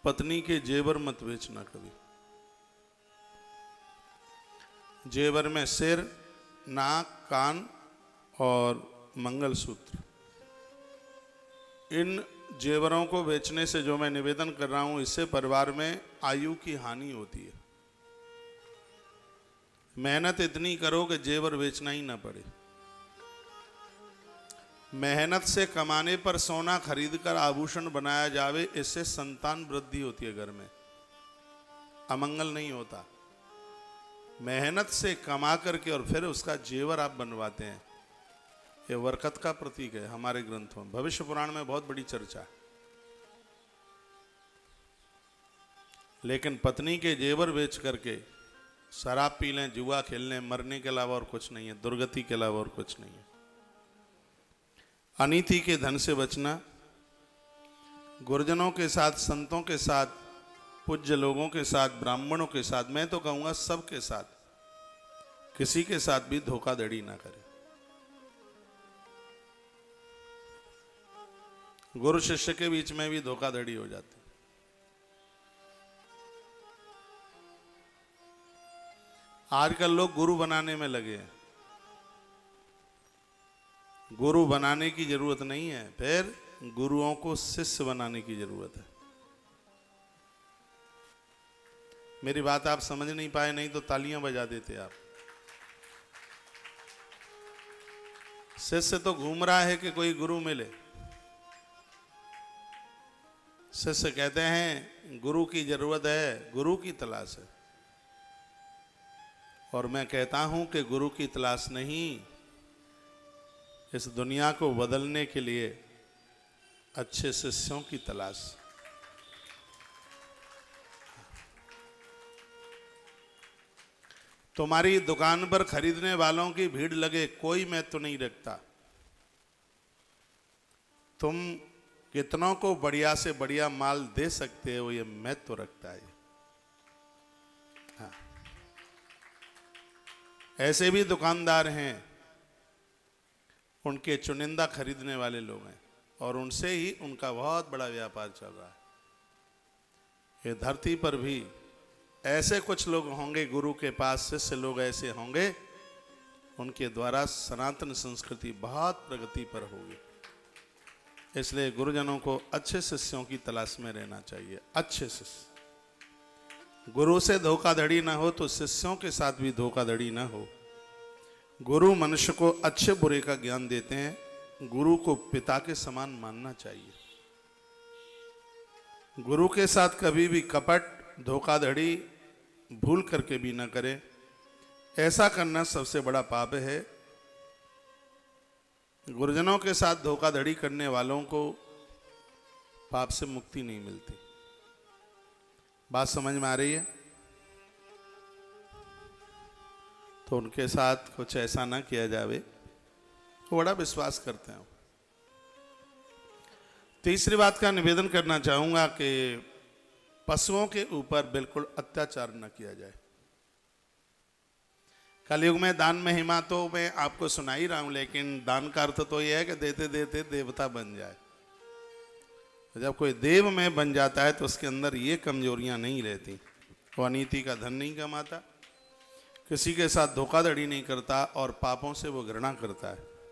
पत्नी के जेवर मत बेचना कभी। जेवर में सिर, नाक, कान और मंगलसूत्र, इन जेवरों को बेचने से जो मैं निवेदन कर रहा हूं, इससे परिवार में आयु की हानि होती है। मेहनत इतनी करो कि जेवर बेचना ही ना पड़े। मेहनत से कमाने पर सोना खरीदकर आभूषण बनाया जावे, इससे संतान वृद्धि होती है, घर में अमंगल नहीं होता। मेहनत से कमा करके और फिर उसका जेवर आप बनवाते हैं, ये बरकत का प्रतीक है। हमारे ग्रंथों में, भविष्य पुराण में बहुत बड़ी चर्चा है। लेकिन पत्नी के जेवर बेच करके शराब पी लें, जुआ खेल लें, मरने के अलावा और कुछ नहीं है, दुर्गति के अलावा और कुछ नहीं है। अनीति के धन से बचना, गुरुजनों के साथ, संतों के साथ, पूज्य लोगों के साथ, ब्राह्मणों के साथ, मैं तो कहूंगा सबके साथ, किसी के साथ भी धोखाधड़ी ना करें। गुरु शिष्य के बीच में भी धोखाधड़ी हो जाती। आजकल लोग गुरु बनाने में लगे हैं। गुरु बनाने की जरूरत नहीं है, फिर गुरुओं को शिष्य बनाने की जरूरत है। मेरी बात आप समझ नहीं पाए, नहीं तो तालियां बजा देते आप। शिष्य तो घूम रहा है कि कोई गुरु मिले। शिष्य कहते हैं गुरु की जरूरत है, गुरु की तलाश है। और मैं कहता हूं कि गुरु की तलाश नहीं, इस दुनिया को बदलने के लिए अच्छे शिष्यों की तलाश। तुम्हारी दुकान पर खरीदने वालों की भीड़ लगे, कोई महत्व नहीं रखता। तुम कितनों को बढ़िया से बढ़िया माल दे सकते हो, ये महत्व रखता है। हाँ। ऐसे भी दुकानदार हैं, उनके चुनिंदा खरीदने वाले लोग हैं और उनसे ही उनका बहुत बड़ा व्यापार चल रहा है। ये धरती पर भी ऐसे कुछ लोग होंगे, गुरु के पास शिष्य लोग ऐसे होंगे, उनके द्वारा सनातन संस्कृति बहुत प्रगति पर होगी। इसलिए गुरुजनों को अच्छे शिष्यों की तलाश में रहना चाहिए। अच्छे शिष्य, गुरु से धोखाधड़ी ना हो तो शिष्यों के साथ भी धोखाधड़ी ना हो। गुरु मनुष्य को अच्छे बुरे का ज्ञान देते हैं। गुरु को पिता के समान मानना चाहिए। गुरु के साथ कभी भी कपट, धोखाधड़ी भूल करके भी ना करें। ऐसा करना सबसे बड़ा पाप है। गुरुजनों के साथ धोखाधड़ी करने वालों को पाप से मुक्ति नहीं मिलती। बात समझ में आ रही है? तो उनके साथ कुछ ऐसा ना किया जावे, वो बड़ा विश्वास करते हैं। तीसरी बात का निवेदन करना चाहूंगा कि पशुओं के ऊपर बिल्कुल अत्याचार न किया जाए। कलयुग में दान महिमा तो मैं आपको सुना ही रहा हूं, लेकिन दान का अर्थ तो यह है कि देते देते देवता बन जाए। तो जब कोई देव में बन जाता है तो उसके अंदर ये कमजोरियां नहीं रहती। वो अनीति का धन नहीं कमाता, किसी के साथ धोखाधड़ी नहीं करता और पापों से वो घृणा करता है।